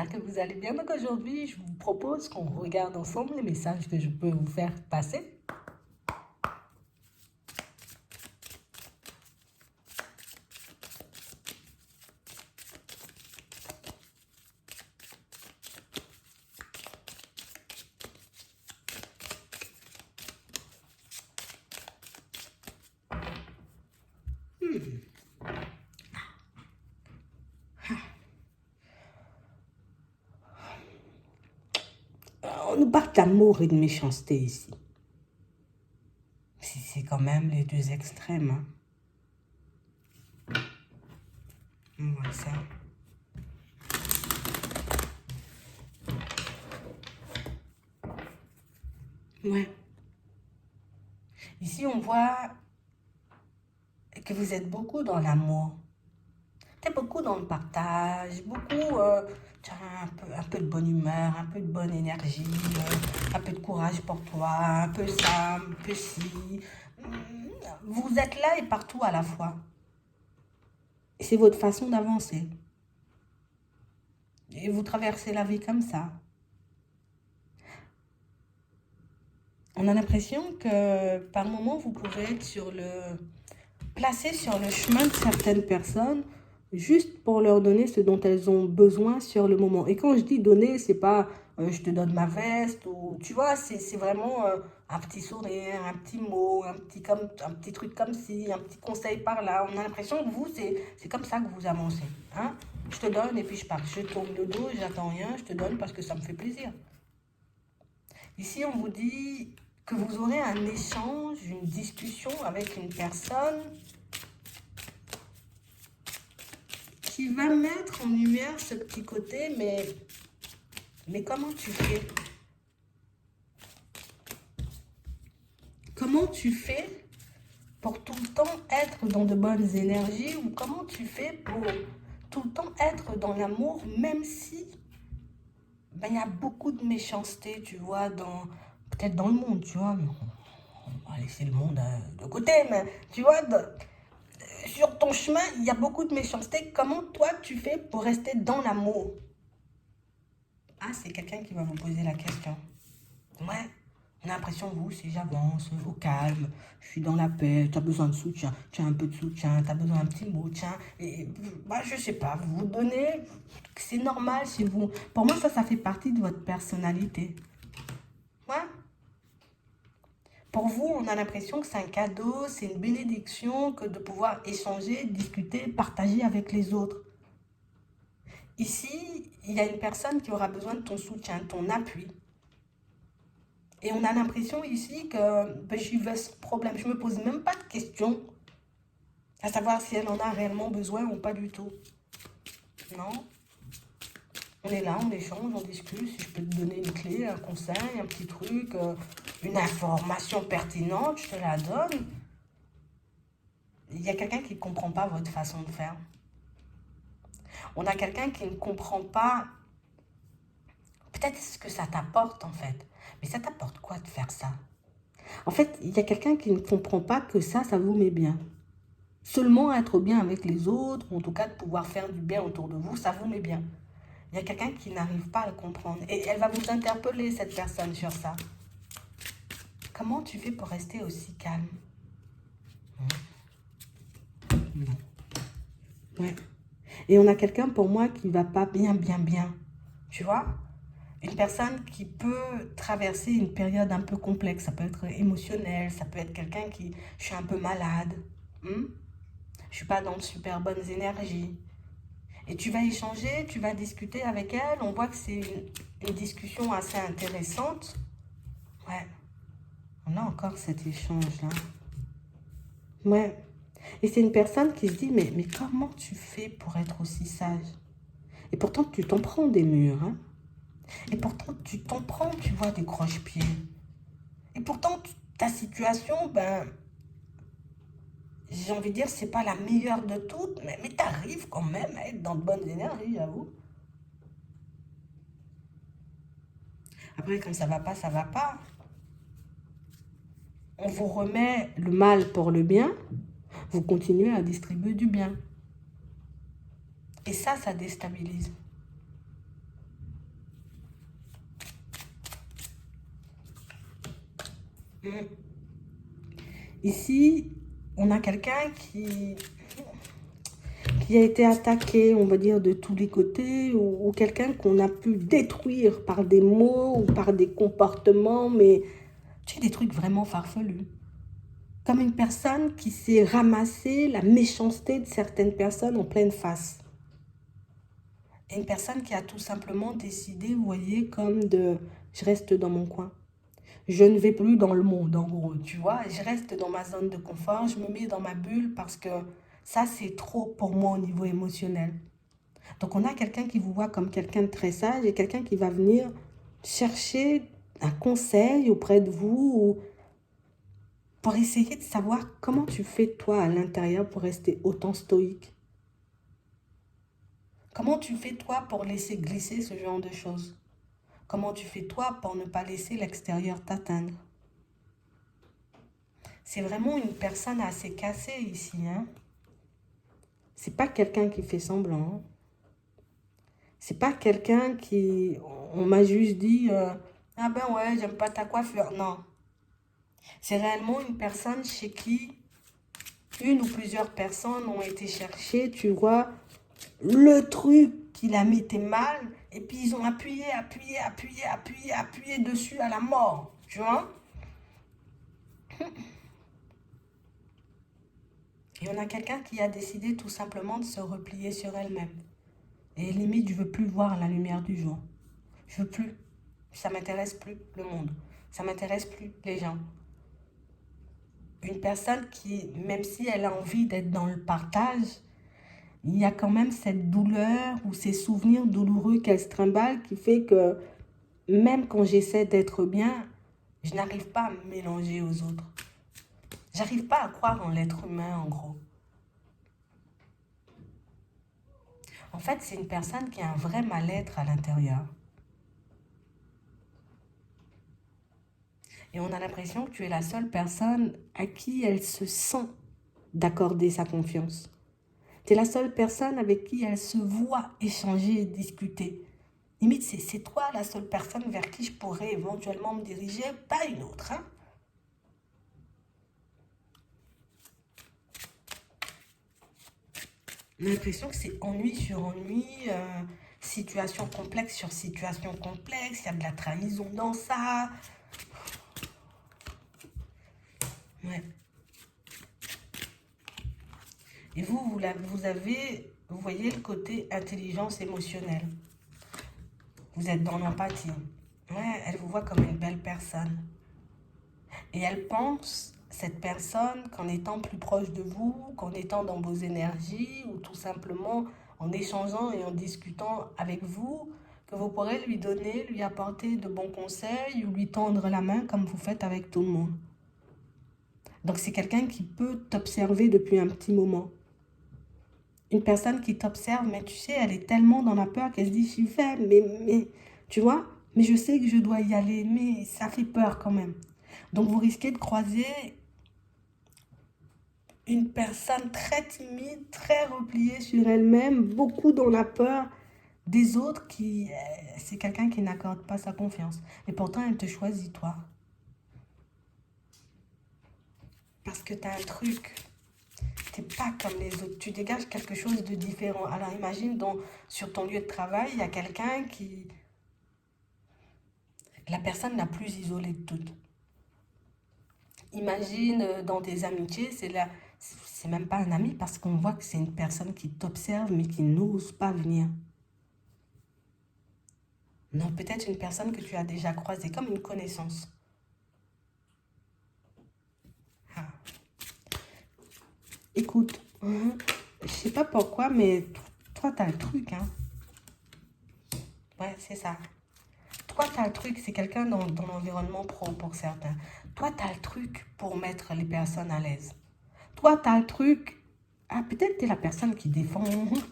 j'espère que vous allez bien. Donc aujourd'hui, je vous propose qu'on regarde ensemble les messages que je peux vous faire passer. On nous parle d'amour et de méchanceté ici. C'est quand même les deux extrêmes. Hein. On voit ça. Ouais. Ici, on voit que vous êtes beaucoup dans l'amour. Tu es beaucoup dans le partage, beaucoup, tu as un peu de bonne humeur, un peu de bonne énergie, un peu de courage pour toi, un peu ça, un peu ci. Vous êtes là et partout à la fois. Et c'est votre façon d'avancer. Et vous traversez la vie comme ça. On a l'impression que par moment, vous pouvez être placé sur le chemin de certaines personnes juste pour leur donner ce dont elles ont besoin sur le moment. Et quand je dis donner, c'est pas je te donne ma veste ou tu vois, c'est vraiment un petit sourire, un petit mot, un petit truc comme ci, un petit conseil par là. On a l'impression que vous, c'est comme ça que vous avancez. Hein? Je te donne et puis je pars. Je tourne le dos, j'attends rien, je te donne parce que ça me fait plaisir. Ici, on vous dit que vous aurez un échange, une discussion avec une personne qui va mettre en lumière ce petit côté, mais comment tu fais? Comment tu fais pour tout le temps être dans de bonnes énergies ou comment tu fais pour tout le temps être dans l'amour, même si il y a beaucoup de méchanceté, tu vois, peut-être dans le monde, tu vois, mais on va laisser le monde de côté, mais tu vois, sur ton chemin, il y a beaucoup de méchanceté. Comment toi, tu fais pour rester dans l'amour? Ah, c'est quelqu'un qui va vous poser la question. Ouais, on a l'impression, vous, c'est j'avance au calme, je suis dans la paix, tu as besoin de soutien, tu as un peu de soutien, tu as besoin d'un petit mot, tiens. Et bah, je sais pas, vous donnez, c'est normal chez vous. Pour moi, ça fait partie de votre personnalité. Ouais. Pour vous, on a l'impression que c'est un cadeau, c'est une bénédiction que de pouvoir échanger, discuter, partager avec les autres. Ici, il y a une personne qui aura besoin de ton soutien, de ton appui. Et on a l'impression ici que j'y vais sans problème. Je ne me pose même pas de questions à savoir si elle en a réellement besoin ou pas du tout. Non. On est là, on échange, on discute. Si je peux te donner une clé, un conseil, un petit truc, une information pertinente, je te la donne. Il y a quelqu'un qui ne comprend pas votre façon de faire. On a quelqu'un qui ne comprend pas peut-être ce que ça t'apporte en fait. Mais ça t'apporte quoi de faire ça? En fait, il y a quelqu'un qui ne comprend pas que ça vous met bien. Seulement être bien avec les autres, ou en tout cas de pouvoir faire du bien autour de vous, ça vous met bien. Il y a quelqu'un qui n'arrive pas à le comprendre. Et elle va vous interpeller, cette personne, sur ça. Comment tu fais pour rester aussi calme? Ouais. Et on a quelqu'un pour moi qui ne va pas bien. Tu vois? Une personne qui peut traverser une période un peu complexe. Ça peut être émotionnel, ça peut être quelqu'un qui... Je suis un peu malade. Je ne suis pas dans de super bonnes énergies. Et tu vas échanger, tu vas discuter avec elle. On voit que c'est une discussion assez intéressante. Ouais. On a encore cet échange-là. Ouais. Et c'est une personne qui se dit, mais comment tu fais pour être aussi sage? Et pourtant, tu t'en prends des murs. Hein? Et pourtant, tu t'en prends, tu vois, des croche-pieds. Et pourtant, ta situation, j'ai envie de dire, c'est pas la meilleure de toutes, mais tu arrives quand même à être dans de bonnes énergies, j'avoue. Après, quand ça va pas, ça va pas. On vous remet le mal pour le bien, vous continuez à distribuer du bien. Et ça déstabilise. Mm. Ici, on a quelqu'un qui a été attaqué, on va dire, de tous les côtés, ou quelqu'un qu'on a pu détruire par des mots ou par des comportements, mais tu sais, des trucs vraiment farfelus. Comme une personne qui s'est ramassée la méchanceté de certaines personnes en pleine face. Et une personne qui a tout simplement décidé, vous voyez, comme de, je reste dans mon coin. Je ne vais plus dans le monde, en gros, tu vois. Je reste dans ma zone de confort, je me mets dans ma bulle parce que ça, c'est trop pour moi au niveau émotionnel. Donc, on a quelqu'un qui vous voit comme quelqu'un de très sage et quelqu'un qui va venir chercher un conseil auprès de vous pour essayer de savoir comment tu fais toi à l'intérieur pour rester autant stoïque. Comment tu fais toi pour laisser glisser ce genre de choses? Comment tu fais toi pour ne pas laisser l'extérieur t'atteindre? C'est vraiment une personne assez cassée ici, hein? C'est pas quelqu'un qui fait semblant. C'est pas quelqu'un qui... On m'a juste dit, ah ben ouais, j'aime pas ta coiffure. Non. C'est réellement une personne chez qui une ou plusieurs personnes ont été chercher, tu vois, le truc qui la mettait mal, et puis ils ont appuyé dessus à la mort, tu vois. Et on a quelqu'un qui a décidé tout simplement de se replier sur elle-même. Et limite, je veux plus voir la lumière du jour. Je veux plus. Ça m'intéresse plus, le monde. Ça m'intéresse plus, les gens. Une personne qui, même si elle a envie d'être dans le partage, il y a quand même cette douleur ou ces souvenirs douloureux qu'elle se trimballe qui fait que même quand j'essaie d'être bien, je n'arrive pas à me mélanger aux autres. J'arrive pas à croire en l'être humain, en gros. En fait, c'est une personne qui a un vrai mal-être à l'intérieur. Et on a l'impression que tu es la seule personne à qui elle se sent d'accorder sa confiance. Tu es la seule personne avec qui elle se voit échanger et discuter. Limite, c'est toi la seule personne vers qui je pourrais éventuellement me diriger, pas une autre. Hein? On a l'impression que c'est ennui sur ennui, situation complexe sur situation complexe, il y a de la trahison dans ça. Ouais. Et vous voyez le côté intelligence émotionnelle. Vous êtes dans l'empathie. Ouais, elle vous voit comme une belle personne. Et elle pense, cette personne, qu'en étant plus proche de vous, qu'en étant dans vos énergies, ou tout simplement en échangeant et en discutant avec vous, que vous pourrez lui donner, lui apporter de bons conseils ou lui tendre la main comme vous faites avec tout le monde. Donc c'est quelqu'un qui peut t'observer depuis un petit moment. Une personne qui t'observe, mais tu sais, elle est tellement dans la peur qu'elle se dit, j'y vais, mais, tu vois, mais je sais que je dois y aller, mais ça fait peur quand même. Donc vous risquez de croiser une personne très timide, très repliée sur elle-même, beaucoup dans la peur des autres qui... c'est quelqu'un qui n'accorde pas sa confiance. Et pourtant, elle te choisit, toi. Parce que tu as un truc. Tu n'es pas comme les autres. Tu dégages quelque chose de différent. Alors imagine, sur ton lieu de travail, il y a quelqu'un qui... La personne la plus isolée de toutes. Imagine dans tes amitiés, c'est même pas un ami parce qu'on voit que c'est une personne qui t'observe mais qui n'ose pas venir. Non, peut-être une personne que tu as déjà croisée, comme une connaissance. Ah. Écoute, je sais pas pourquoi, mais toi, t'as le truc, hein. Ouais, c'est ça. Toi, t'as le truc, c'est quelqu'un dans l'environnement pro pour certains. Toi, t'as le truc pour mettre les personnes à l'aise. Toi, t'as le truc. Ah, peut-être t'es la personne qui défend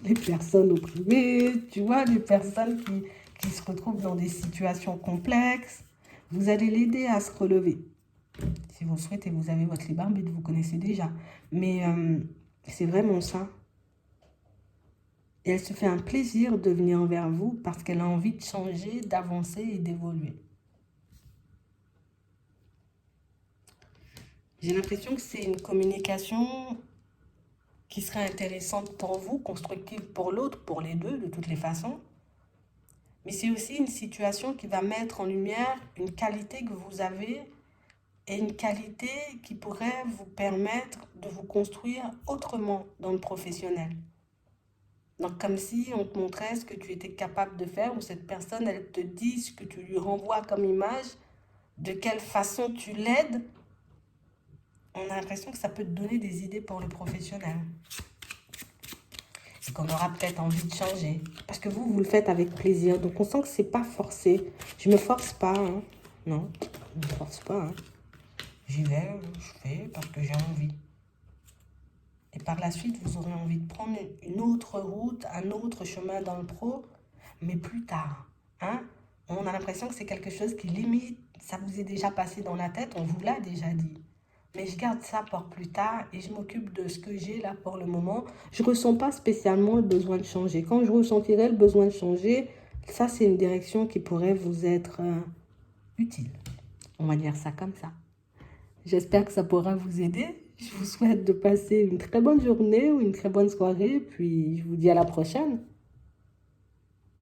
les personnes opprimées, tu vois, les personnes qui se retrouvent dans des situations complexes. Vous allez l'aider à se relever. Si vous le souhaitez, vous avez votre libre arbitre, vous connaissez déjà. Mais c'est vraiment ça. Et elle se fait un plaisir de venir vers vous parce qu'elle a envie de changer, d'avancer et d'évoluer. J'ai l'impression que c'est une communication qui serait intéressante pour vous, constructive pour l'autre, pour les deux, de toutes les façons. Mais c'est aussi une situation qui va mettre en lumière une qualité que vous avez et une qualité qui pourrait vous permettre de vous construire autrement dans le professionnel. Donc, comme si on te montrait ce que tu étais capable de faire, ou cette personne, elle te dit ce que tu lui renvoies comme image, de quelle façon tu l'aides. On a l'impression que ça peut te donner des idées pour le professionnel. Et qu'on aura peut-être envie de changer. Parce que vous le faites avec plaisir. Donc, on sent que c'est pas forcé. Je me force pas, hein. Non, je me force pas, hein. J'y vais, je fais parce que j'ai envie. Et par la suite, vous aurez envie de prendre une autre route, un autre chemin dans le pro, mais plus tard. Hein? On a l'impression que c'est quelque chose qui limite, ça vous est déjà passé dans la tête, on vous l'a déjà dit. Mais je garde ça pour plus tard et je m'occupe de ce que j'ai là pour le moment. Je ne ressens pas spécialement le besoin de changer. Quand je ressentirai le besoin de changer, ça c'est une direction qui pourrait vous être utile. On va dire ça comme ça. J'espère que ça pourra vous aider. Je vous souhaite de passer une très bonne journée ou une très bonne soirée. Puis je vous dis à la prochaine.